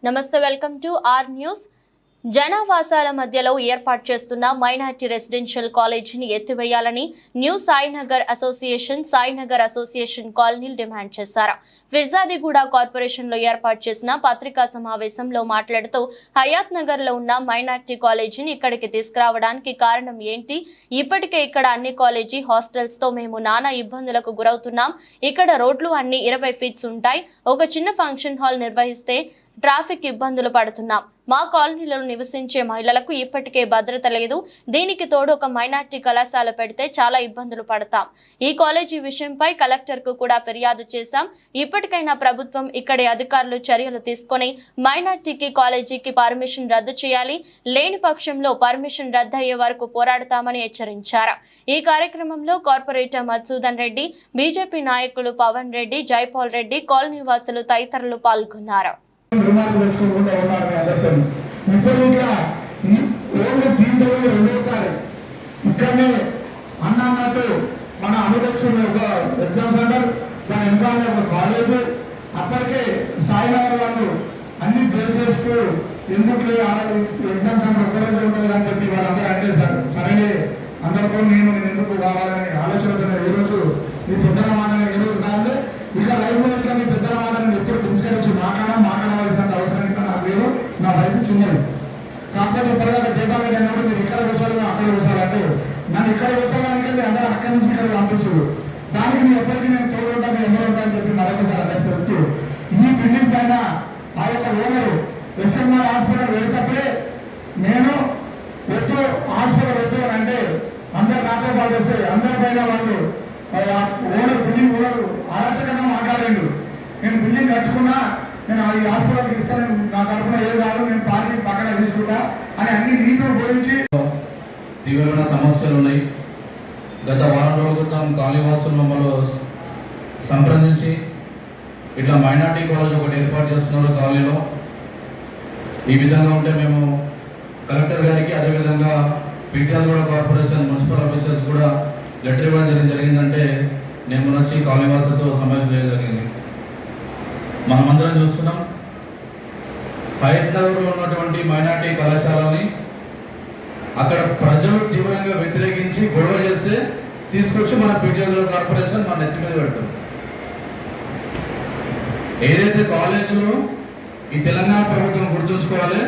నమస్తే, welcome to are news. జనావాసాల మధ్యలో ఏర్పాటు చేస్తున్న మైనార్టీ రెసిడెన్షియల్ కాలేజీని ఎత్తివేయాలని న్యూ సాయినగర్ అసోసియేషన్ కాలనీలు డిమాండ్ చేశారు. ఫిర్జాదిగూడ కార్పొరేషన్ లో ఏర్పాటు చేసిన పత్రికా సమావేశంలో మాట్లాడుతూ హయాత్ నగర్ లో ఉన్న మైనార్టీ కాలేజీని ఇక్కడికి తీసుకురావడానికి కారణం ఏంటి? ఇప్పటికే ఇక్కడ అన్ని కాలేజీ హాస్టల్స్ తో మేము నానా ఇబ్బందులకు గురవుతున్నాం. ఇక్కడ రోడ్లు అన్ని 20 ఫీట్స్ ఉంటాయి. ఒక చిన్న ఫంక్షన్ హాల్ నిర్వహిస్తే ట్రాఫిక్ ఇబ్బందులు పడుతున్నాం. మా కాలనీలో నివసించే మహిళలకు ఇప్పటికే భద్రత లేదు. దీనికి తోడు ఒక మైనార్టీ కళాశాల పెడితే చాలా ఇబ్బందులు పడతాం. ఈ కాలేజీ విషయంపై కలెక్టర్ కు కూడా ఫిర్యాదు చేశాం. ఇప్పటికైనా ప్రభుత్వం ఇక్కడి అధికారులు చర్యలు తీసుకొని మైనార్టీకి కాలేజీకి పర్మిషన్ రద్దు చేయాలి. లేని పక్షంలో పర్మిషన్ రద్దయ్యే వరకు పోరాడతామని హెచ్చరించారు. ఈ కార్యక్రమంలో కార్పొరేటర్ మధుసూదన్ రెడ్డి, బీజేపీ నాయకులు పవన్ రెడ్డి, జైపాల్ రెడ్డి, కాలనీ వాసులు తదితరులు పాల్గొన్నారు. ఇప్పుడు ఇట్లా ఓన్లీ దీంతో రెండోసారి ఇక్కడనే అన్నట్టు మన అనుదక్షుడు ఒక ఎగ్జామ్ సెంటర్, దాని వెనకాల ఒక కాలేజ్. అప్పటికే సాయినగర్ వాళ్ళు అన్ని బేస్ చేస్తూ ఎందుకు ఎగ్జామ్ సెంటర్ ఒక్కరోజు ఉంటుంది అని చెప్పి వాళ్ళందరూ అంటే సరే అందరితో నేను ఎందుకు కావాలనే ఆలోచనతో ఏ రోజు మీ పెద్దల మాటని ఏ రోజు కాదు ఇక లైఫ్ లో ఇట్లా మీ పెద్దల మాటని ఎప్పుడు దుమ్స్కరించి మాట్లాడవలసిన అవసరం ఇంకా నాకు లేదు. నా వయసు చిన్నది. కాకపోతే ఇప్పటిదాకా జైపాల్ రెడ్డి అన్నప్పుడు మీరు ఇక్కడ కూర్చోాలి, అక్కడ కూర్చోాలంటే నన్ను ఇక్కడ కూర్చోడానికి అందరూ అక్కడి నుంచి ఇక్కడ పంపించారు. దానికి మీరు ఎప్పటికీ నేను తోడుంటా, మీరు ఎవరు ఉంటా అని చెప్పి మరొకసారి అందరికి చెప్తూ ఈ బిల్డింగ్ పైన ఆ యొక్క ఓనరు ఎస్ఎంఆర్ హాస్పిటల్ వెళ్తేప్పుడే నేను వద్దు హాస్పిటల్ వద్దు అని అంటే అందరు నాతో పాటు వస్తే అందరిపైన వాళ్ళు ఓనర్ బిల్డింగ్ ఓనరు అరాచకంగా మాట్లాడండు. నేను బిల్డింగ్ కట్టుకున్నా, నేను ఈ హాస్పిటల్కి ఇస్తాను, నా తరఫున ఏది కాదు, నేను పార్కింగ్ పక్కన తీసుకుంటా అని అన్ని నీతులు గురించి తీవ్రమైన సమస్యలు ఉన్నాయి. గత వారం రోజుల క్రితం కాళీవాసులు మమ్మల్ని సంప్రదించి ఇట్లా మైనార్టీ కాలేజ్ ఒకటి ఏర్పాటు చేస్తున్నారు కాలనీలో. ఈ విధంగా ఉంటే మేము కలెక్టర్ గారికి, అదేవిధంగా ఫిర్జాదిగూడ కార్పొరేషన్ మున్సిపల్ ఆఫీసర్స్ కూడా లెటర్ ఇవ్వడం జరిగిందంటే నేను వచ్చి కాలనీవాసులతో సమావేశం చేయడం జరిగింది. మనమందరం చూస్తున్నాం, హయత్ నగర్లో ఉన్నటువంటి మైనార్టీ కళాశాలని అక్కడ ప్రజలు తీవ్రంగా వ్యతిరేకించి గొడవ చేస్తే తీసుకొచ్చి మన ఫిర్జాదిగూడ కార్పొరేషన్ మన నెత్తి మీద పెడతాం. ఏదైతే కాలేజీలో ఈ తెలంగాణ ప్రభుత్వం గుర్తుంచుకోవాలి,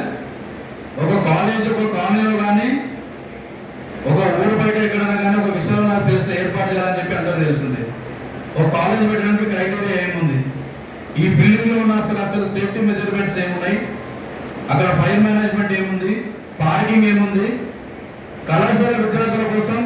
ఒక కాలేజ్ ఒక కాలనీలో కానీ ఒక ఊరు బయట ఎక్కడైనా కానీ ఒక విశాలమైన ప్లేస్లో ఏర్పాటు చేయాలని చెప్పి అందరూ తెలుస్తుంది. ఒక కాలేజ్ పెట్టడానికి క్రైటీరియా ఏముంది? ఈ బిల్డింగ్లో ఉన్న అసలు సేఫ్టీ మెజర్మెంట్స్ ఏమున్నాయి, అక్కడ ఫైర్ మేనేజ్మెంట్ ఏముంది, పార్కింగ్ ఏముంది, కళాశాల విద్యార్థుల కోసం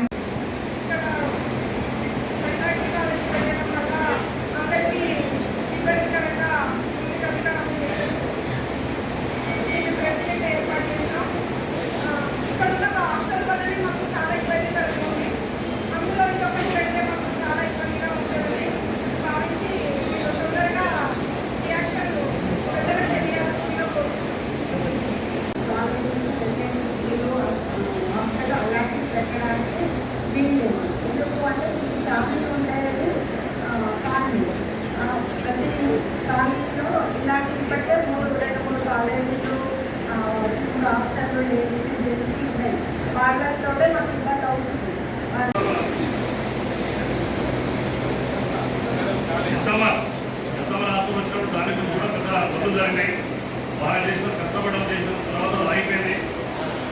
ఇప్పటికే 3 కాలేజీలు హాస్టల్లో చేసి ఉన్నాయి. వాళ్ళతో మాకు ఇబ్బంది అవుతుంది. భారతదేశం కష్టపడడం దేశం తర్వాత అయిపోయింది.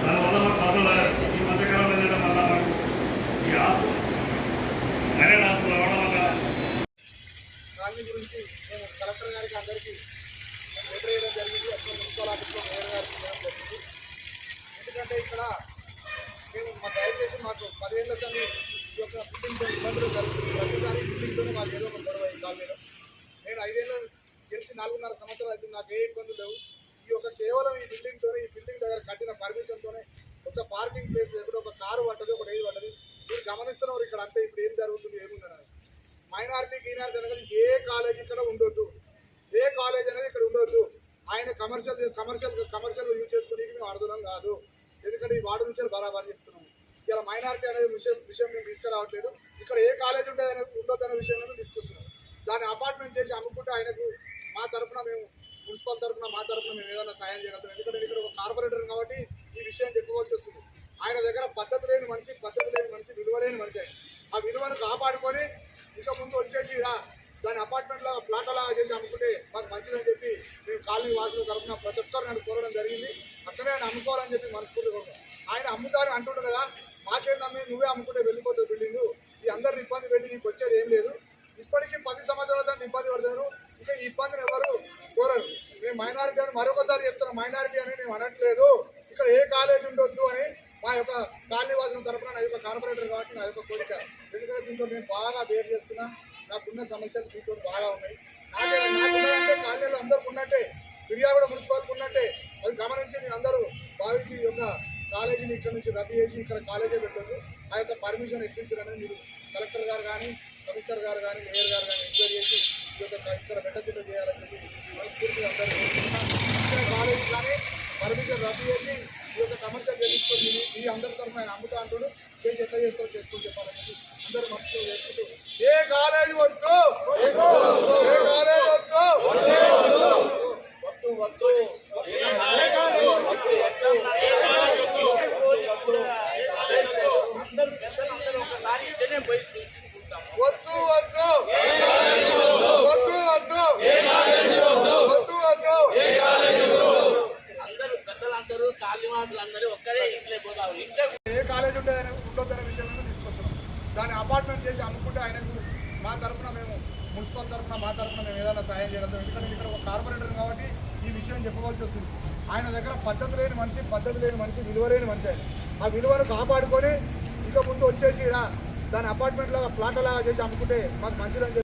దానివల్ల మాకు పనులు ఈ మధ్యకాలంలో ఏంటంటే మళ్ళీ మాకు ఈ హాస్టల్ మైనార్టీ హాస్టల్ రావడం వల్ల కాలనీ గురించి మేము కలెక్టర్ గారికి అందరికీ లెటర్ వేయడం జరిగింది. అక్కడ మున్సిపల్ ఆఫీస్లో మేయర్ గారికి ఇవ్వడం జరిగింది. ఎందుకంటే ఇక్కడ మేము దయచేసి మాకు 10 ఏళ్ళ సంది ఈ యొక్క బిల్డింగ్తో ఇబ్బందులు జరుగుతుంది. ప్రతిసారి బిల్డింగ్తోనే మాకు ఏదో ఒక గొడవ ఈ కాలనీలో. నేను 5 ఏళ్ళు గెలిచి 4.5 సంవత్సరాలు అయితే నాకు ఏ ఇబ్బందులు లేవు. ఈ యొక్క కేవలం ఈ బిల్డింగ్తోనే, ఈ బిల్డింగ్ దగ్గర కట్టిన పర్మిషన్తోనే ఒక పార్కింగ్ ప్లేస్ లేకుండా ఒక కారు పడ్డది, ఒక ఏది పడ్డది. మీరు గమనిస్తున్నారు ఇక్కడ అంతే. ఇప్పుడు ఏం జరుగుతుంది, ఏముందని మైనార్టీ గీనార్టీ అనేది ఏ కాలేజ్ ఇక్కడ ఉండొద్దు, ఏ కాలేజ్ అనేది ఇక్కడ ఉండొద్దు. ఆయన కమర్షియల్ యూజ్ చేసుకుని మేము అర్థం కాదు. ఎందుకంటే ఈ వార్డు నుంచి బరాబర్ చెప్తున్నాము. ఇలా మైనార్టీ అనేది విషయం మేము తీసుకురావట్లేదు. ఇక్కడ ఏ కాలేజ్ ఉండొద్దనే విషయం తీసుకొస్తున్నాం. దాన్ని అపార్ట్మెంట్ చేసి అమ్ముకుంటే ఆయనకు మా తరఫున మేము మున్సిపల్ మున్సిపల్ తరఫున మా తరఫున మేము ఏదైనా సాయం చేయగలుగుతాం. ఎందుకంటే ఇక్కడ ఒక కార్పొరేటర్ కాబట్టి ఈ విషయం చెప్పుకోవాల్సి వస్తుంది. ఆయన దగ్గర పద్ధతి లేని మనిషి, విలువ లేని మనిషి. ఆయన ఆ విలువను కాపాడుకొని ఇంకా ముందు వచ్చేసి దాని అపార్ట్మెంట్ లాగా ప్లాట్ లాగా చేసి అమ్ముకుంటే మాకు మంచిదని చెప్పి మేము కాలనీ వాసుల తరఫున ప్రతి ఒక్కరు నన్ను కోరడం జరిగింది. అక్కడే ఆయన అమ్ముకోవాలని చెప్పి మనస్ఫూర్తిగా కోరుతాం. ఆయన అమ్ముతారు అంటుండు కదా, మాకేందమ్మే నువ్వే అమ్ముకుంటే వెళ్ళిపోతుంది బిల్డింగ్, ఈ అందరిని ఇబ్బంది పెట్టి నీకు వచ్చేది ఏం లేదు. ఇప్పటికీ 10 సంవత్సరాల దాన్ని ఇబ్బంది పడతారు. ఇక ఈ ఇబ్బందిని ఎవరు కోరరు. మేము మైనారిటీ అని మరొకసారి చెప్తున్నాం, మైనారిటీ అని మేము అనట్లేదు. ఇక్కడ ఏ కాలేజ్ ఉండొద్దు అని మా యొక్క కాలనీ వాసుల తరఫున నా యొక్క కార్పొరేటర్ కాబట్టి నా యొక్క కోరిక. ఎందుకంటే దీంతో నేను బాగా బేర్ చేస్తున్నా. నాకున్న సమస్యలు దీంతో బాగా ఉన్నాయి. నాకున్నదంటే కాలనీలో అందరికి ఉన్నట్టే, ఫిర్యాదు మున్సిపాలిటీ ఉన్నట్టే. అది గమనించి మీ అందరూ భావించి ఈ యొక్క కాలేజీని ఇక్కడ నుంచి రద్దు చేసి ఇక్కడ కాలేజీ పెట్టదు. ఆ యొక్క పర్మిషన్ ఇప్పించాలని మీరు కలెక్టర్ గారు కానీ, కమిషనర్ గారు కానీ, మేయర్ గారు కానీ ఎంక్వైరీ చేసి ఈ యొక్క ఇక్కడ పెట్టకుండా చేయాలని చెప్పి మనస్ఫూర్తిగా అందరూ ఇక్కడ కాలేజీ కానీ పర్మిషన్ రద్దు చేసి ఈ యొక్క కమర్షియల్ చేయించుకొని ఈ అందరి తరఫున ఆయన అమ్ముతా అంటాడు. చేసి ఎట్లా చేస్తారో చేసుకొని చెప్పాలని చెప్పి అందరూ మనసులో చేసుకుంటూ ఏ కాలేజీ వద్దు, ఏ కాలేజీ వద్దు, వద్దు వద్దు వద్దు వద్దు వద్దు వద్దు. ఏ కాలేజ్ ఉండొద్దనే విషయం తీసుకొస్తున్నాం. దాన్ని అపార్ట్మెంట్ చేసి అమ్ముకుంటే ఆయనకు మా తరఫున మేము మున్సిపల్ తరఫున మా తరఫున మేము ఏదైనా సాయం చేయగలుగుతాం. ఎందుకంటే ఇక్కడ ఒక కార్పొరేటర్ కాబట్టి ఈ విషయం చెప్పవలసి వస్తుంది. ఆయన దగ్గర పద్ధతి లేని మనిషి, విలువ లేని మనిషి. ఆయన ఆ విలువను కాపాడుకొని ఇక ముందు వచ్చేసి దాని అపార్ట్మెంట్ లాగా ప్లాట్ లాగా చేసి అమ్ముకుంటే మాకు మంచిదని చెప్పి